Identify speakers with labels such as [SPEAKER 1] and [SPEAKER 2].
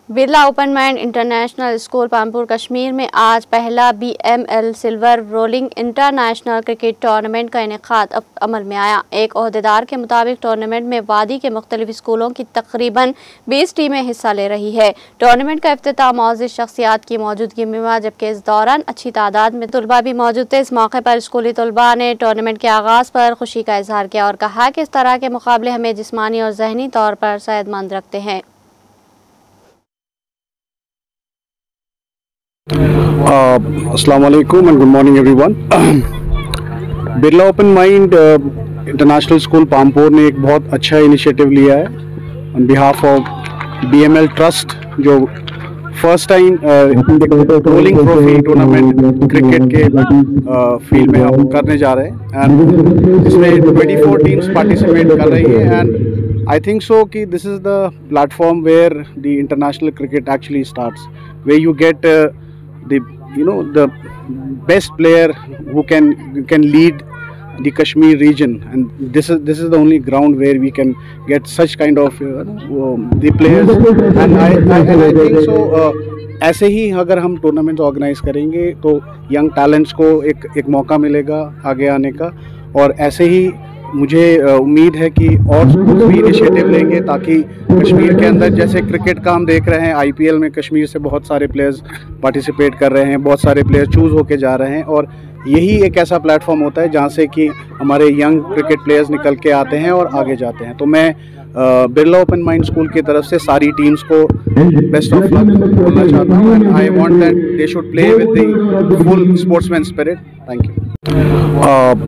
[SPEAKER 1] Birla open mind international school Pampore Kashmir में आज पहला BML silver rolling international cricket tournament का इनेकाद अमल में आया। एक ओहदेदार के मुताबिक टूर्नामेंट में वादी के मुख्तलिफ स्कूलों की तकरीबन 20 टीमें हिस्सा ले रही है। टूर्नामेंट का इफ्तिताह मौजूद शख्सियात की मौजूदगी में हुआ, जबकि इस दौरान अच्छी तादाद में तलबा भी मौजूद थे। इस मौके पर स्कूली तलबा ने टूर्नामेंट के आगाज़ पर खुशी का इजहार किया और कहा कि इस तरह के मुकाबले हमें जिस्मानी और जहनी तौर पर सेहतमंद रखते हैं।
[SPEAKER 2] Assalamu alaikum and good morning everyone. Birla open mind international school Pampore ने एक बहुत अच्छा इनिशिएटिव लिया है on behalf of BML trust, जो first time rolling trophy tournament cricket के फील्ड में हम करने जा रहे हैं एंड इसमें 24 टीम्स पार्टिसिपेट कर रही है एंड आई थिंक सो कि this is the platform where the international cricket actually starts, where you get the best player who can lead the Kashmir region, and this is the only ground where we can get such kind of the players and I think so ऐसे ही अगर हम tournament organise करेंगे तो young talents को एक मौका मिलेगा आगे आने का, और ऐसे ही मुझे उम्मीद है कि और भी इनिशिएटिव लेंगे ताकि कश्मीर के अंदर, जैसे क्रिकेट का हम देख रहे हैं IPL में कश्मीर से बहुत सारे प्लेयर्स पार्टिसिपेट कर रहे हैं, बहुत सारे प्लेयर्स चूज़ होके जा रहे हैं, और यही एक ऐसा प्लेटफॉर्म होता है जहां से कि हमारे यंग क्रिकेट प्लेयर्स निकल के आते हैं और आगे जाते हैं। तो मैं बिरला ओपन माइंड स्कूल की तरफ से सारी टीम्स को बेस्ट ऑफ लक बोलना चाहता हूँ and I want that they should play with the full sportsman spirit. Thank you.